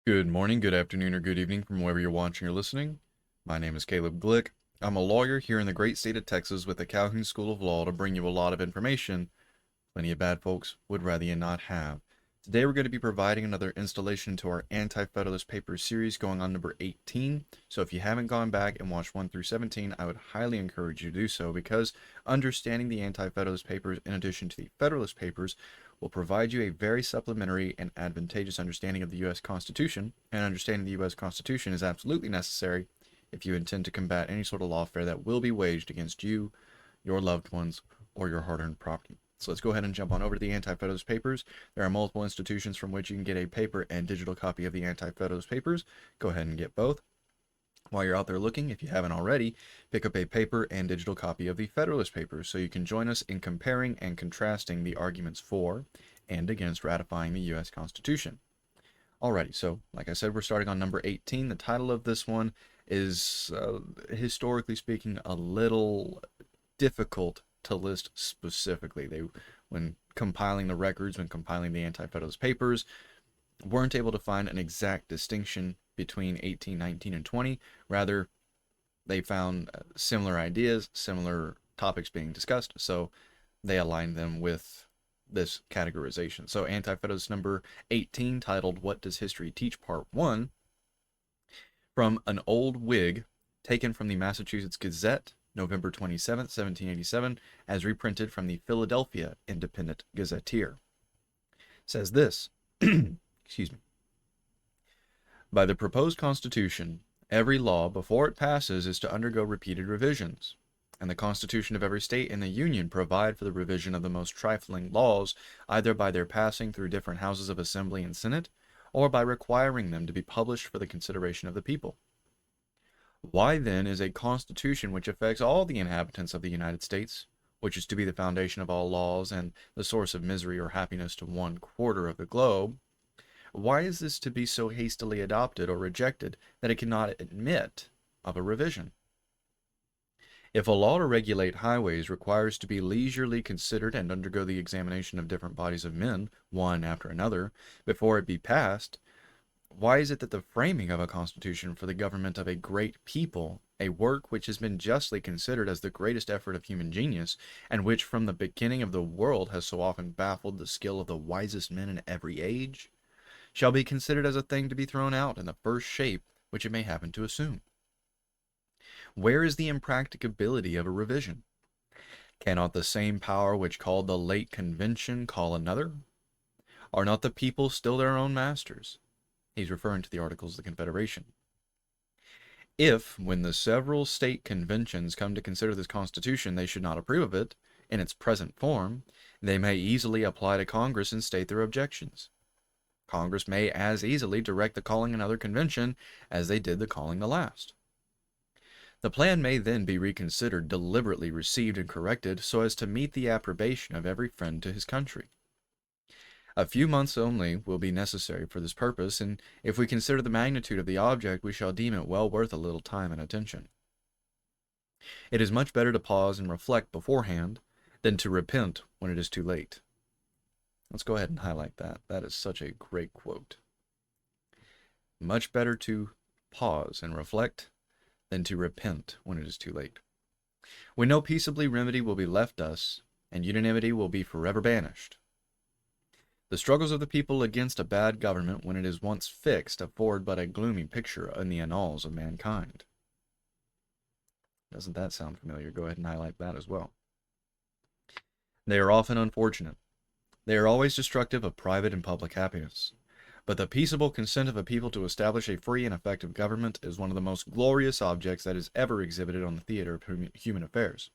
Good morning, good afternoon, or good evening from wherever you're watching or listening. My name is Caleb Glick. I'm a lawyer here in the great state of Texas with the Calhoun School of Law to bring you a lot of information plenty of bad folks would rather you not have. Today we're going to be providing another installation to our Anti-Federalist Papers series going on number 18. So if you haven't gone back and watched 1 through 17, I would highly encourage you to do so because understanding the Anti-Federalist Papers in addition to the Federalist Papers will provide you a very supplementary and advantageous understanding of the U.S. Constitution, and understanding the U.S. Constitution is absolutely necessary if you intend to combat any sort of lawfare that will be waged against you, your loved ones, or your hard-earned property. So let's go ahead and jump on over to the Anti-Federalist Papers. There are multiple institutions from which you can get a paper and digital copy of the Anti-Federalist Papers. Go ahead and get both. While you're out there looking, if you haven't already, pick up a paper and digital copy of the Federalist Papers so you can join us in comparing and contrasting the arguments for and against ratifying the U.S. Constitution. Alrighty, so like I said, we're starting on number 18. The title of this one is, historically speaking, a little difficult to list specifically. When compiling the records, when compiling the Anti-Federalist Papers, weren't able to find an exact distinction between 18, 19, and 20. Rather, they found similar ideas, similar topics being discussed, so they aligned them with this categorization. So Anti-Federalist number 18, titled What Does History Teach? Part 1, from an old Whig, taken from the Massachusetts Gazette, November 27, 1787, as reprinted from the Philadelphia Independent Gazetteer. Says this, excuse me. By the proposed Constitution, every law before it passes is to undergo repeated revisions, and the Constitution of every state in the Union provide for the revision of the most trifling laws, either by their passing through different houses of Assembly and Senate, or by requiring them to be published for the consideration of the people. Why then is a Constitution which affects all the inhabitants of the United States, which is to be the foundation of all laws and the source of misery or happiness to 1/4 of the globe, why is this to be so hastily adopted or rejected that it cannot admit of a revision? If a law to regulate highways requires to be leisurely considered and undergo the examination of different bodies of men, one after another, before it be passed, why is it that the framing of a constitution for the government of a great people, a work which has been justly considered as the greatest effort of human genius, and which from the beginning of the world has so often baffled the skill of the wisest men in every age, shall be considered as a thing to be thrown out in the first shape which it may happen to assume? Where is the impracticability of a revision? Cannot the same power which called the late convention call another? Are not the people still their own masters? He's referring to the Articles of the Confederation. If, when the several state conventions come to consider this Constitution, they should not approve of it in its present form, they may easily apply to Congress and state their objections. Congress may as easily direct the calling another convention as they did the calling the last. The plan may then be reconsidered, deliberately received and corrected, so as to meet the approbation of every friend to his country. A few months only will be necessary for this purpose, and if we consider the magnitude of the object, we shall deem it well worth a little time and attention. It is much better to pause and reflect beforehand than to repent when it is too late. Let's go ahead and highlight that. That is such a great quote. Much better to pause and reflect than to repent when it is too late. When no peaceably remedy will be left us, and unanimity will be forever banished. The struggles of the people against a bad government, when it is once fixed, afford but a gloomy picture in the annals of mankind. Doesn't that sound familiar? Go ahead and highlight that as well. They are often unfortunate. They are always destructive of private and public happiness. But the peaceable consent of a people to establish a free and effective government is one of the most glorious objects that is ever exhibited on the theater of human affairs.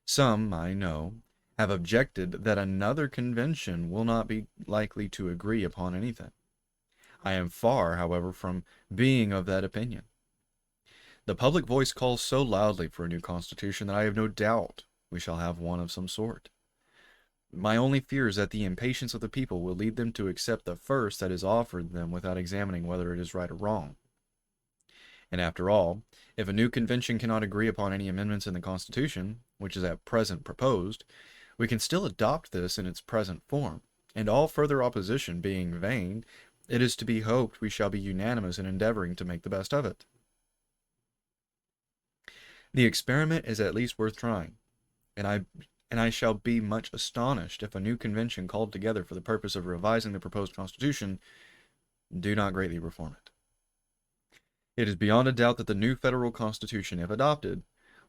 Some, I know, have objected that another convention will not be likely to agree upon anything. I am far, however, from being of that opinion. The public voice calls so loudly for a new constitution that I have no doubt we shall have one of some sort. My only fear is that the impatience of the people will lead them to accept the first that is offered them without examining whether it is right or wrong. And after all, if a new convention cannot agree upon any amendments in the Constitution, which is at present proposed, we can still adopt this in its present form, and all further opposition being vain, it is to be hoped we shall be unanimous in endeavoring to make the best of it. The experiment is at least worth trying, and I shall be much astonished if a new convention called together for the purpose of revising the proposed Constitution do not greatly reform it. It is beyond a doubt that the new federal Constitution, if adopted,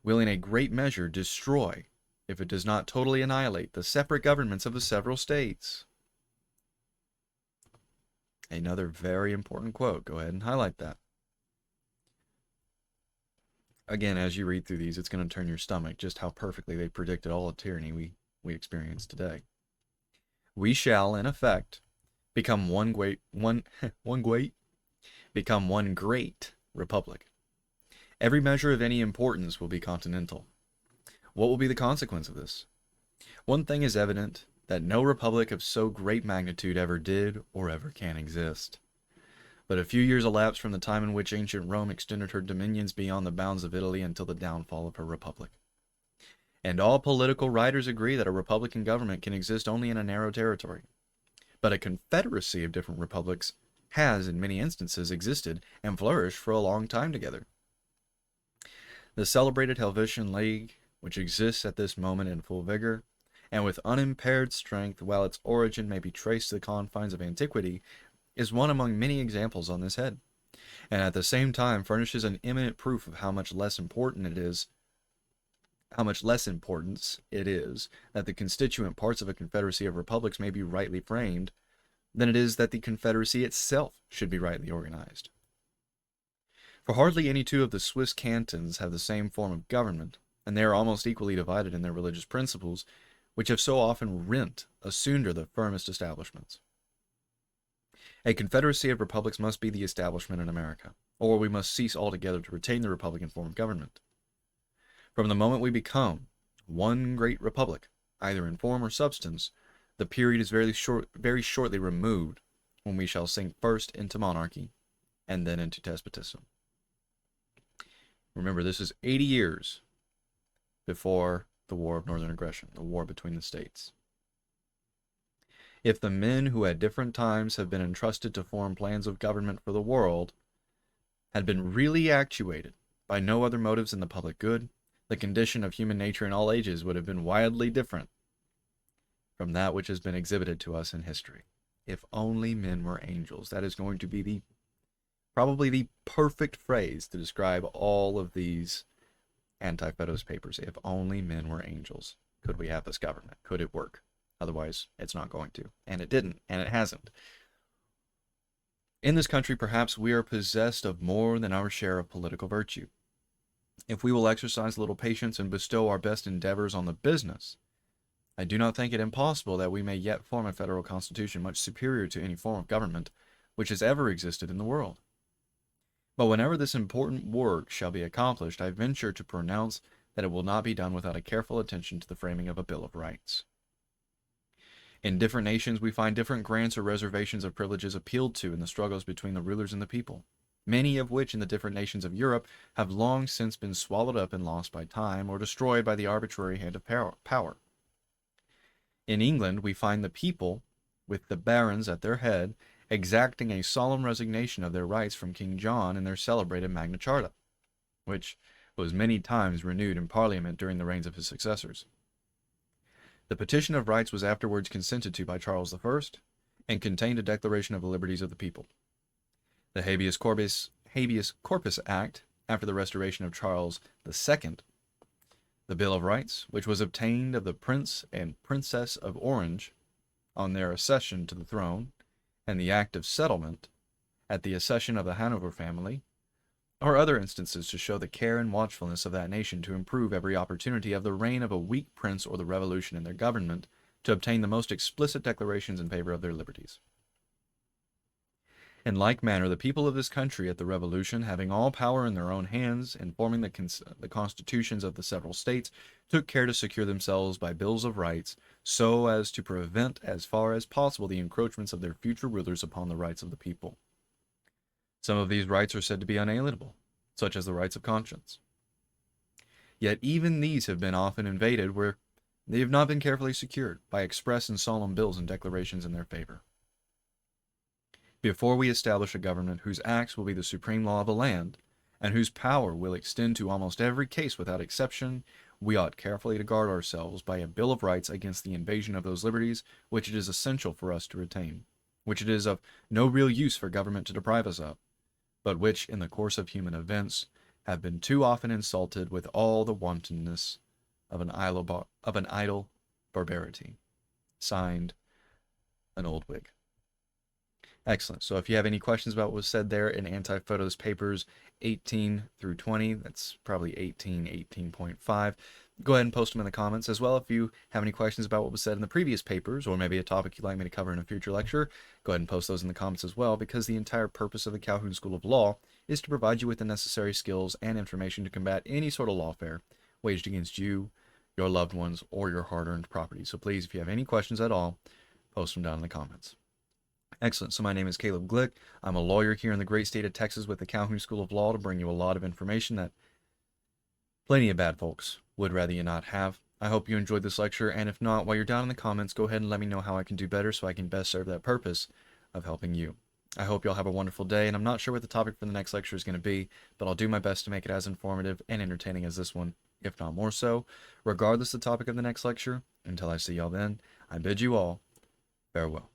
will in a great measure destroy, if it does not totally annihilate, the separate governments of the several states. Another very important quote. Go ahead and highlight that. Again, as you read through these, it's going to turn your stomach just how perfectly they predicted all the tyranny we experience today. We shall, in effect, become one great republic. Every measure of any importance will be continental. What will be the consequence of this? One thing is evident, that no republic of so great magnitude ever did or ever can exist. But a few years elapsed from the time in which ancient Rome extended her dominions beyond the bounds of Italy until the downfall of her republic. And all political writers agree that a republican government can exist only in a narrow territory. But a confederacy of different republics has, in many instances, existed and flourished for a long time together. The celebrated Helvetian League, which exists at this moment in full vigor, and with unimpaired strength, while its origin may be traced to the confines of antiquity, is one among many examples on this head, and at the same time furnishes an eminent proof of how much less importance it is that the constituent parts of a confederacy of republics may be rightly framed, than it is that the confederacy itself should be rightly organized. For hardly any two of the Swiss cantons have the same form of government, and they are almost equally divided in their religious principles, which have so often rent asunder the firmest establishments. A confederacy of republics must be the establishment in America, or we must cease altogether to retain the republican form of government. From the moment we become one great republic, either in form or substance, the period is very shortly removed when we shall sink first into monarchy and then into despotism. Remember, this is 80 years before the War of Northern Aggression, the war between the states. If the men who at different times have been entrusted to form plans of government for the world had been really actuated by no other motives than the public good, the condition of human nature in all ages would have been wildly different from that which has been exhibited to us in history. If only men were angels. That is going to be probably the perfect phrase to describe all of these Anti-Federalist Papers. If only men were angels. Could we have this government? Could it work? Otherwise, it's not going to. And it didn't, and it hasn't. In this country, perhaps we are possessed of more than our share of political virtue. If we will exercise a little patience and bestow our best endeavors on the business, I do not think it impossible that we may yet form a federal constitution much superior to any form of government which has ever existed in the world. But whenever this important work shall be accomplished, I venture to pronounce that it will not be done without a careful attention to the framing of a Bill of Rights. In different nations, we find different grants or reservations of privileges appealed to in the struggles between the rulers and the people, many of which in the different nations of Europe have long since been swallowed up and lost by time or destroyed by the arbitrary hand of power. In England, we find the people, with the barons at their head, exacting a solemn resignation of their rights from King John in their celebrated Magna Charta, which was many times renewed in Parliament during the reigns of his successors. The Petition of Rights was afterwards consented to by Charles I, and contained a declaration of the liberties of the people. The Habeas Corpus Act, after the restoration of Charles II, the Bill of Rights, which was obtained of the Prince and Princess of Orange on their accession to the throne, and the Act of Settlement at the accession of the Hanover family, are other instances to show the care and watchfulness of that nation to improve every opportunity of the reign of a weak prince or the revolution in their government to obtain the most explicit declarations in favor of their liberties. In like manner, the people of this country at the Revolution, having all power in their own hands in forming the constitutions of the several states, took care to secure themselves by bills of rights, so as to prevent as far as possible the encroachments of their future rulers upon the rights of the people. Some of these rights are said to be unalienable, such as the rights of conscience. Yet even these have been often invaded where they have not been carefully secured by express and solemn bills and declarations in their favor. Before we establish a government whose acts will be the supreme law of a land, and whose power will extend to almost every case without exception, we ought carefully to guard ourselves by a Bill of Rights against the invasion of those liberties which it is essential for us to retain, which it is of no real use for government to deprive us of, but which, in the course of human events, have been too often insulted with all the wantonness of an idle barbarity. Signed, an old Whig. Excellent. So if you have any questions about what was said there in Anti-Federalist Papers 18 through 20, that's probably 18, 18.5, go ahead and post them in the comments. As well, if you have any questions about what was said in the previous papers, or maybe a topic you'd like me to cover in a future lecture, go ahead and post those in the comments as well, because the entire purpose of the Calhoun School of Law is to provide you with the necessary skills and information to combat any sort of lawfare waged against you, your loved ones, or your hard-earned property. So please, if you have any questions at all, post them down in the comments. Excellent. So my name is Caleb Glick. I'm a lawyer here in the great state of Texas with the Calhoun School of Law to bring you a lot of information that plenty of bad folks would rather you not have. I hope you enjoyed this lecture, and if not, while you're down in the comments, go ahead and let me know how I can do better so I can best serve that purpose of helping you. I hope y'all have a wonderful day, and I'm not sure what the topic for the next lecture is going to be, but I'll do my best to make it as informative and entertaining as this one, if not more so. Regardless of the topic of the next lecture, until I see y'all then, I bid you all farewell.